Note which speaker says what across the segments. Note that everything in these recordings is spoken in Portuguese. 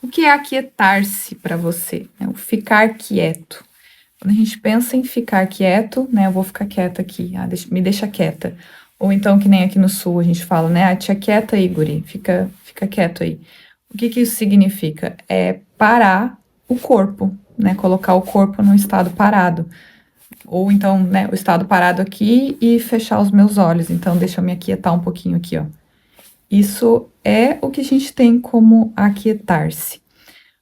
Speaker 1: O que é aquietar-se para você? É o ficar quieto. Quando a gente pensa em ficar quieto, né? Eu vou ficar quieta aqui, me deixa quieta. Ou então, que nem aqui no sul, a gente fala, né? Tia quieta aí, guri, fica quieto aí. O que que isso significa? É parar o corpo, né? Colocar o corpo num estado parado. Ou então, né, o estado parado aqui e fechar os meus olhos. Então, deixa eu me aquietar um pouquinho aqui, ó. Isso é o que a gente tem como aquietar-se.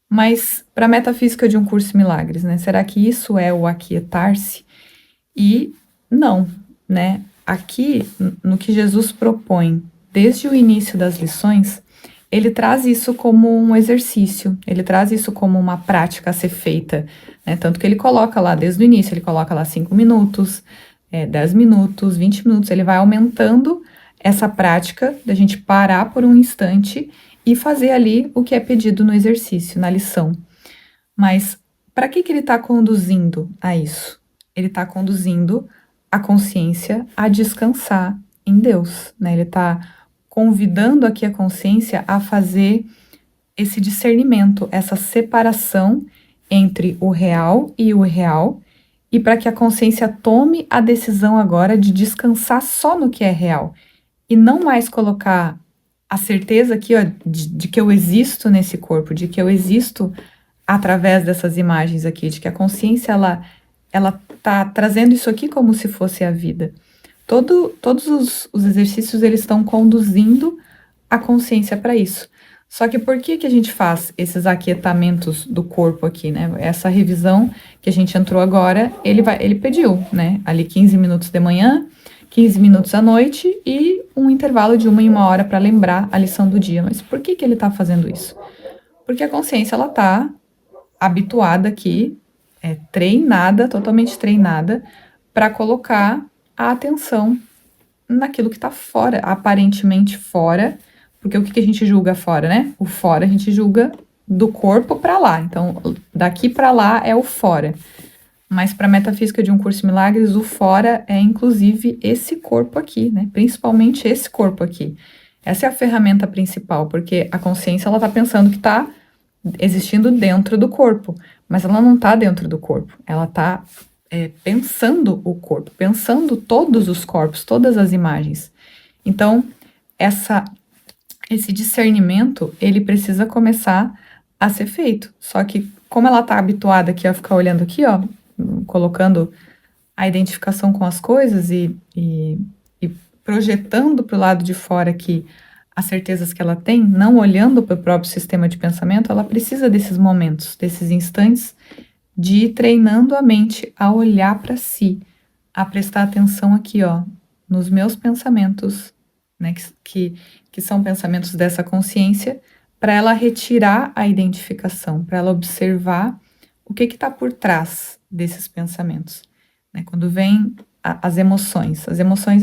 Speaker 1: Mas para a metafísica de um curso de milagres, né? Será que isso é o aquietar-se? E não, né? Aqui, no que Jesus propõe desde o início das lições, ele traz isso como um exercício, ele traz isso como uma prática a ser feita, né? Tanto que ele coloca lá, desde o início, ele coloca lá 5 minutos, 10 minutos, 20 minutos, ele vai aumentando essa prática da gente parar por um instante e fazer ali o que é pedido no exercício, na lição. Mas para que ele está conduzindo a isso? Ele está conduzindo a consciência a descansar em Deus, né? Ele está convidando aqui a consciência a fazer esse discernimento, essa separação entre o real e o irreal, e para que a consciência tome a decisão agora de descansar só no que é real e não mais colocar a certeza aqui, ó, de que eu existo nesse corpo, de que eu existo através dessas imagens aqui, de que a consciência ela tá trazendo isso aqui como se fosse a vida. Todos os exercícios eles estão conduzindo a consciência para isso. Só que por que a gente faz esses aquietamentos do corpo aqui, né? Essa revisão que a gente entrou agora, ele pediu, né? Ali 15 minutos de manhã, 15 minutos à noite e um intervalo de 1 hora para lembrar a lição do dia. Mas por que ele está fazendo isso? Porque a consciência ela está habituada aqui, treinada, totalmente treinada, para colocar a atenção naquilo que está fora, aparentemente fora, porque o que a gente julga fora, né? O fora a gente julga do corpo para lá, então daqui para lá é o fora. Mas para a metafísica de um curso de milagres, o fora é inclusive esse corpo aqui, né? Principalmente esse corpo aqui. Essa é a ferramenta principal, porque a consciência ela está pensando que está existindo dentro do corpo, mas ela não está dentro do corpo, ela está pensando o corpo, pensando todos os corpos, todas as imagens. Então, esse discernimento, ele precisa começar a ser feito. Só que, como ela está habituada aqui a ficar olhando aqui, ó, colocando a identificação com as coisas e projetando para o lado de fora aqui as certezas que ela tem, não olhando para o próprio sistema de pensamento, ela precisa desses momentos, desses instantes de ir treinando a mente a olhar para si, a prestar atenção aqui, ó, nos meus pensamentos, né, que são pensamentos dessa consciência, para ela retirar a identificação, para ela observar o que está por trás desses pensamentos. Né? Quando vem as emoções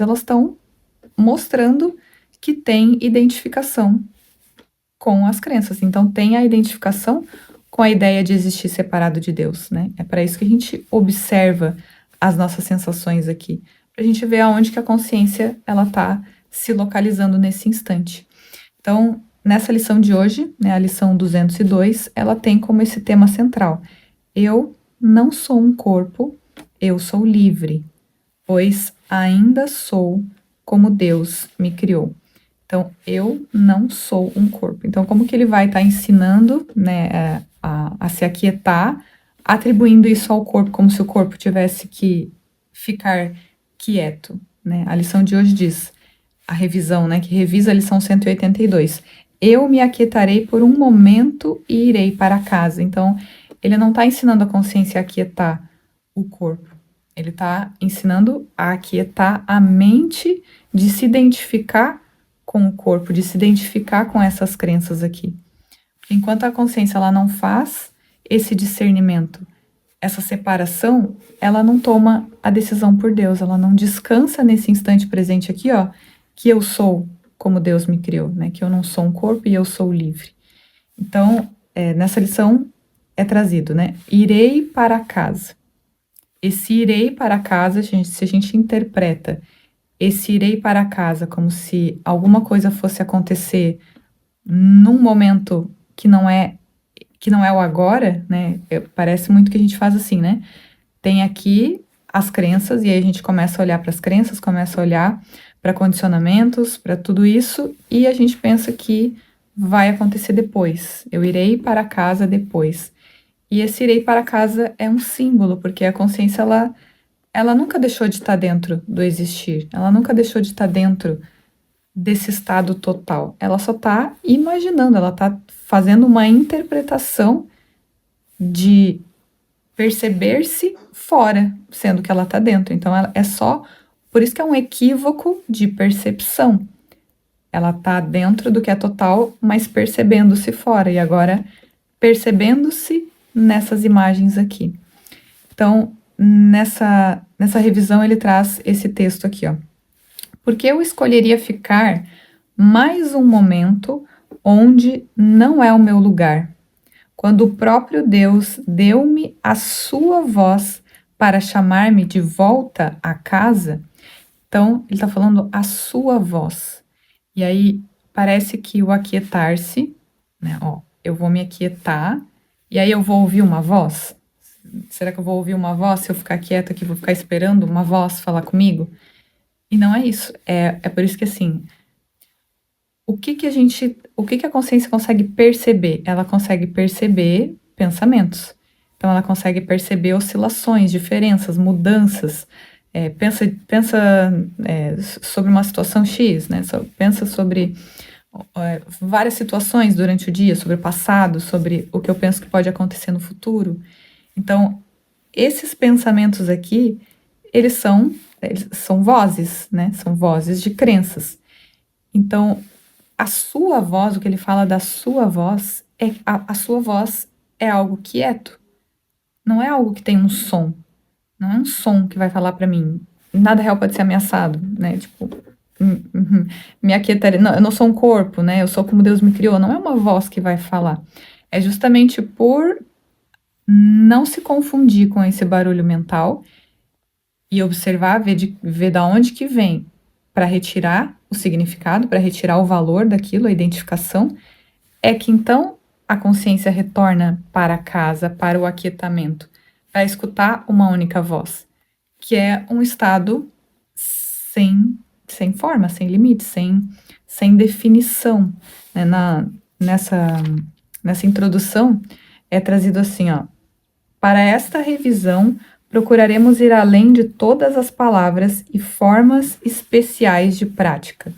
Speaker 1: elas estão mostrando que tem identificação com as crenças. Então, tem a identificação com a ideia de existir separado de Deus, né? É para isso que a gente observa as nossas sensações aqui, para a gente ver aonde que a consciência ela está se localizando nesse instante. Então, nessa lição de hoje, né, a lição 202, ela tem como esse tema central: eu não sou um corpo, eu sou livre, pois ainda sou como Deus me criou. Então, eu não sou um corpo. Então, como que ele vai estar ensinando, né, a se aquietar, atribuindo isso ao corpo, como se o corpo tivesse que ficar quieto, né? A lição de hoje diz, a revisão, né, que revisa a lição 182. Eu me aquietarei por um momento e irei para casa. Então, ele não está ensinando a consciência a aquietar o corpo. Ele está ensinando a aquietar a mente de se identificar com o corpo, de se identificar com essas crenças aqui. Enquanto a consciência ela não faz esse discernimento, essa separação, ela não toma a decisão por Deus, ela não descansa nesse instante presente aqui, ó, que eu sou como Deus me criou, né? Que eu não sou um corpo e eu sou livre. Então, nessa lição é trazido, né? Irei para casa. Esse irei para casa, se a gente interpreta esse irei para casa como se alguma coisa fosse acontecer num momento que não é que não é o agora, né? Parece muito que a gente faz assim, né? Tem aqui as crenças, e aí a gente começa a olhar para as crenças, começa a olhar para condicionamentos, para tudo isso, e a gente pensa que vai acontecer depois. Eu irei para casa depois. E esse irei para casa é um símbolo, porque a consciência, ela nunca deixou de estar dentro do existir, ela nunca deixou de estar dentro desse estado total. Ela só está imaginando, ela está fazendo uma interpretação de perceber-se fora, sendo que ela está dentro. Então, ela é só. Por isso que é um equívoco de percepção. Ela está dentro do que é total, mas percebendo-se fora. E agora, percebendo-se nessas imagens aqui. Então, nessa revisão, ele traz esse texto aqui, ó. Porque eu escolheria ficar mais um momento onde não é o meu lugar, quando o próprio Deus deu-me a sua voz para chamar-me de volta à casa. Então, ele está falando a sua voz. E aí, parece que o aquietar-se, né? Ó, eu vou me aquietar, e aí eu vou ouvir uma voz? Será que eu vou ouvir uma voz se eu ficar quieta aqui, vou ficar esperando uma voz falar comigo? E não é isso. É por isso que, assim, o que a consciência consegue perceber? Ela consegue perceber pensamentos. Então, ela consegue perceber oscilações, diferenças, mudanças. Pensa sobre uma situação X, né? Pensa sobre várias situações durante o dia, sobre o passado, sobre o que eu penso que pode acontecer no futuro. Então, esses pensamentos aqui, eles são vozes, né? São vozes de crenças. Então, a sua voz, o que ele fala da sua voz, a sua voz é algo quieto. Não é algo que tem um som. Não é um som que vai falar para mim. Nada real pode ser ameaçado, né? Tipo, me aquietaria. Não, eu não sou um corpo, né? Eu sou como Deus me criou. Não é uma voz que vai falar. É justamente por não se confundir com esse barulho mental e observar, ver da onde que vem, para retirar o significado, para retirar o valor daquilo, a identificação, é que então a consciência retorna para casa, para o aquietamento, para escutar uma única voz, que é um estado sem forma, sem limite, sem definição. Né? Nessa introdução é trazido assim, ó, para esta revisão, procuraremos ir além de todas as palavras e formas especiais de prática,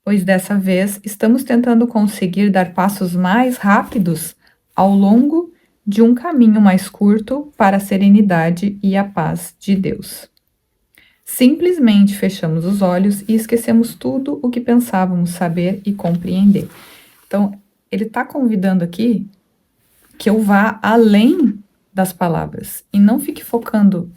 Speaker 1: pois dessa vez estamos tentando conseguir dar passos mais rápidos ao longo de um caminho mais curto para a serenidade e a paz de Deus. Simplesmente fechamos os olhos e esquecemos tudo o que pensávamos saber e compreender. Então, ele está convidando aqui que eu vá além das palavras e não fique focando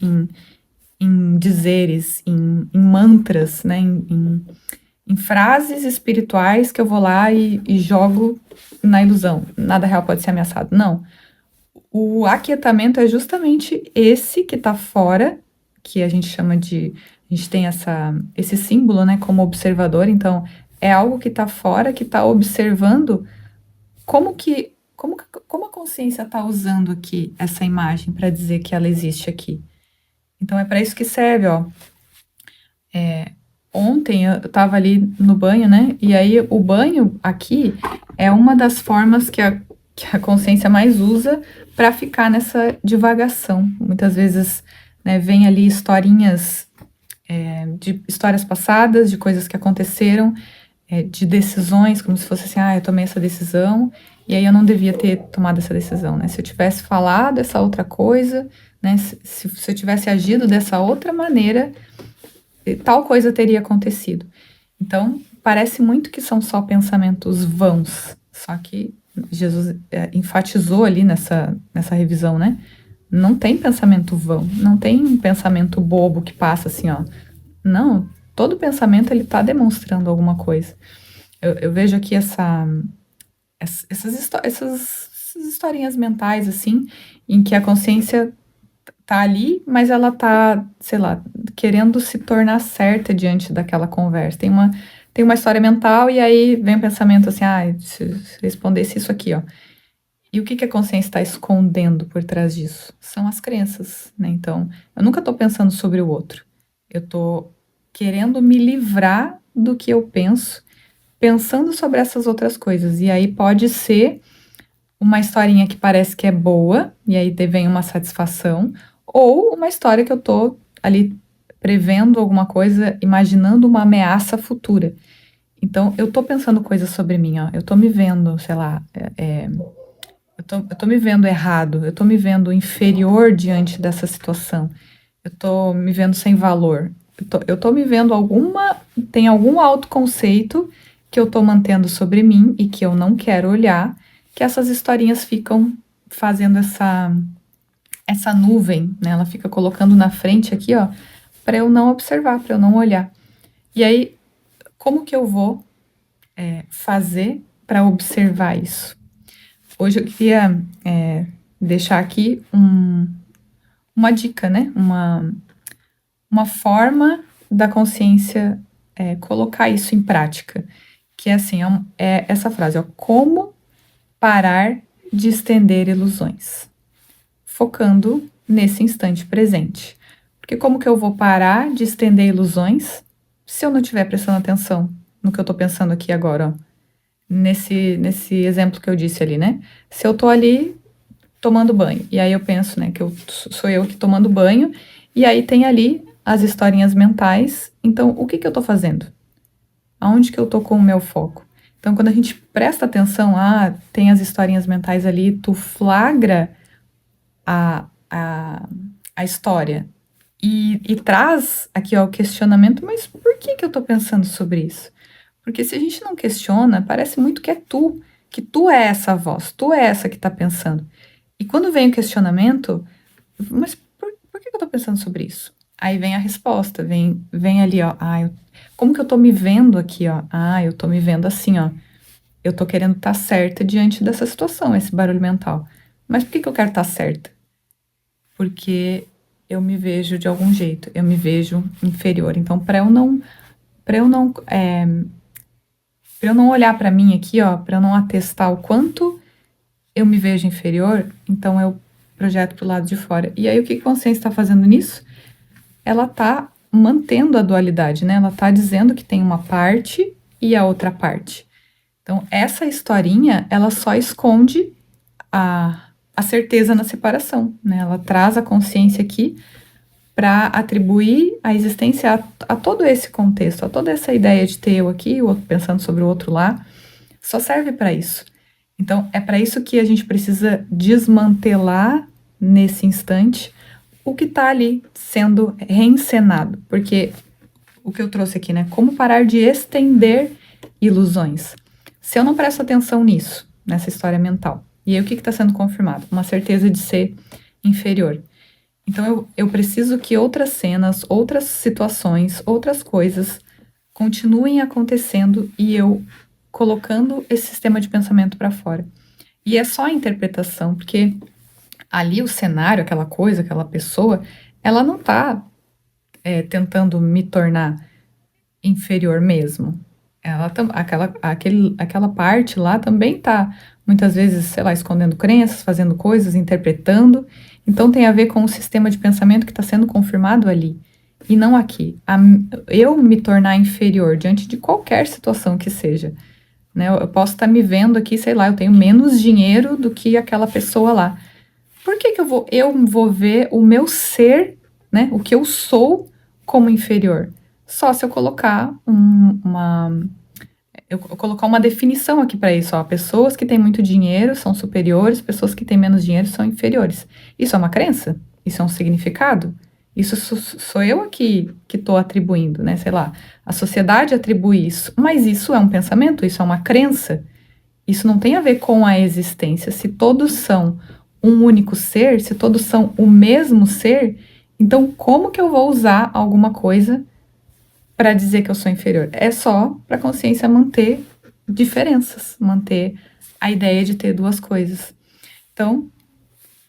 Speaker 1: em dizeres, em mantras, né, em frases espirituais que eu vou lá e jogo na ilusão. Nada real pode ser ameaçado. Não. O aquietamento é justamente esse que está fora, que a gente chama de... A gente tem esse símbolo, né, como observador. Então, é algo que está fora, que está observando como a consciência está usando aqui essa imagem para dizer que ela existe aqui. Então, é para isso que serve, ó. Ontem eu estava ali no banho, né? E aí o banho aqui é uma das formas que a consciência mais usa para ficar nessa divagação. Muitas vezes, né, vem ali historinhas de histórias passadas, de coisas que aconteceram, de decisões, como se fosse assim, eu tomei essa decisão e aí eu não devia ter tomado essa decisão, né? Se eu tivesse falado essa outra coisa, né? Se eu tivesse agido dessa outra maneira, tal coisa teria acontecido. Então, parece muito que são só pensamentos vãos, só que Jesus enfatizou ali nessa revisão, né? Não tem pensamento vão, não tem um pensamento bobo que passa assim, ó. Não, todo pensamento ele está demonstrando alguma coisa. Eu vejo aqui essas historinhas mentais, assim, em que a consciência tá ali, mas ela tá, sei lá, querendo se tornar certa diante daquela conversa. Tem uma história mental e aí vem um pensamento assim, se respondesse isso aqui, ó. E o que que a consciência está escondendo por trás disso? São as crenças, né? Então, eu nunca estou pensando sobre o outro. Eu estou querendo me livrar do que eu penso, pensando sobre essas outras coisas. E aí pode ser uma historinha que parece que é boa, e aí vem uma satisfação, ou uma história que eu tô ali prevendo alguma coisa, imaginando uma ameaça futura. Então, eu tô pensando coisas sobre mim, ó. Eu tô me vendo, sei lá, eu tô me vendo errado, eu tô me vendo inferior diante dessa situação. Eu tô me vendo sem valor. Eu tô me vendo tem algum autoconceito que eu tô mantendo sobre mim e que eu não quero olhar, que essas historinhas ficam fazendo essa nuvem, né? Ela fica colocando na frente aqui, ó, para eu não observar, para eu não olhar. E aí, como que eu vou fazer para observar isso? Hoje eu queria deixar aqui uma dica, né? Uma forma da consciência colocar isso em prática. Que é assim, é essa frase, ó, como parar de estender ilusões. Focando nesse instante presente. Porque como que eu vou parar de estender ilusões se eu não estiver prestando atenção no que eu estou pensando aqui agora, ó? Nesse exemplo que eu disse ali, né? Se eu tô ali tomando banho, e aí eu penso, né, que sou eu que tomando banho, e aí tem ali as historinhas mentais. Então, o que que eu tô fazendo? Aonde que eu tô com o meu foco? Então, quando a gente presta atenção, tem as historinhas mentais ali, tu flagra a, a, a história e traz aqui ó, o questionamento, mas por que eu tô pensando sobre isso? Porque se a gente não questiona, parece muito que é que tu é essa voz, tu é essa que tá pensando. E quando vem o questionamento, mas por que eu tô pensando sobre isso? Aí vem a resposta, vem ali, ó, como que eu tô me vendo aqui, ó? Eu tô me vendo assim, ó. Eu tô querendo estar certa diante dessa situação, esse barulho mental. Mas por que eu quero estar certa? Porque eu me vejo de algum jeito, eu me vejo inferior. Então, para eu não, para eu não olhar para mim aqui, ó, para eu não atestar o quanto eu me vejo inferior, então eu projeto pro lado de fora. E aí o que a consciência está fazendo nisso? Ela tá mantendo a dualidade, né? Ela tá dizendo que tem uma parte e a outra parte. Então, essa historinha, ela só esconde a certeza na separação, né? Ela traz a consciência aqui para atribuir a existência a todo esse contexto, a toda essa ideia de ter eu aqui, o outro pensando sobre o outro lá, só serve para isso. Então, é para isso que a gente precisa desmantelar nesse instante o que está ali sendo reencenado, porque o que eu trouxe aqui, né? Como parar de estender ilusões. Se eu não presto atenção nisso, nessa história mental, e aí o que está sendo confirmado? Uma certeza de ser inferior. Então eu preciso que outras cenas, outras situações, outras coisas continuem acontecendo e eu colocando esse sistema de pensamento para fora. E é só a interpretação, porque ali o cenário, aquela coisa, aquela pessoa, ela não está tentando me tornar inferior mesmo. Aquela parte lá também está, muitas vezes, sei lá, escondendo crenças, fazendo coisas, interpretando. Então tem a ver com o sistema de pensamento que está sendo confirmado ali. E não aqui. Eu me tornar inferior diante de qualquer situação que seja. Né? Eu posso estar me vendo aqui, sei lá, eu tenho menos dinheiro do que aquela pessoa lá. Por que eu vou ver o meu ser, né, o que eu sou, como inferior? Só se eu colocar eu colocar uma definição aqui para isso. Ó, pessoas que têm muito dinheiro são superiores, pessoas que têm menos dinheiro são inferiores. Isso é uma crença? Isso é um significado? Isso sou eu aqui que estou atribuindo, né? Sei lá, a sociedade atribui isso, mas isso é um pensamento, isso é uma crença. Isso não tem a ver com a existência. Se todos são um único ser, se todos são o mesmo ser, então como que eu vou usar alguma coisa para dizer que eu sou inferior? É só para a consciência manter diferenças, manter a ideia de ter duas coisas. Então,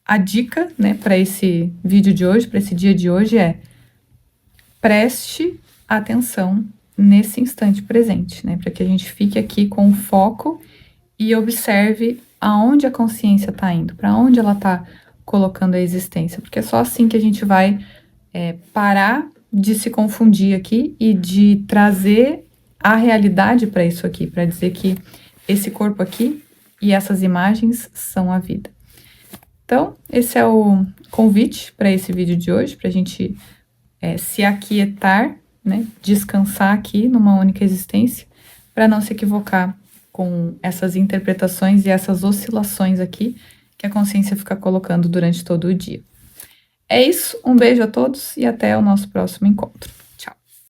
Speaker 1: a dica, né, para esse vídeo de hoje, para esse dia de hoje é: preste atenção nesse instante presente, né, para que a gente fique aqui com o foco e observe aonde a consciência está indo, para onde ela está colocando a existência, porque é só assim que a gente vai parar de se confundir aqui e de trazer a realidade para isso aqui, para dizer que esse corpo aqui e essas imagens são a vida. Então, esse é o convite para esse vídeo de hoje, para a gente se aquietar, né, descansar aqui numa única existência, para não se equivocar com essas interpretações e essas oscilações aqui que a consciência fica colocando durante todo o dia. É isso, um beijo a todos e até o nosso próximo encontro.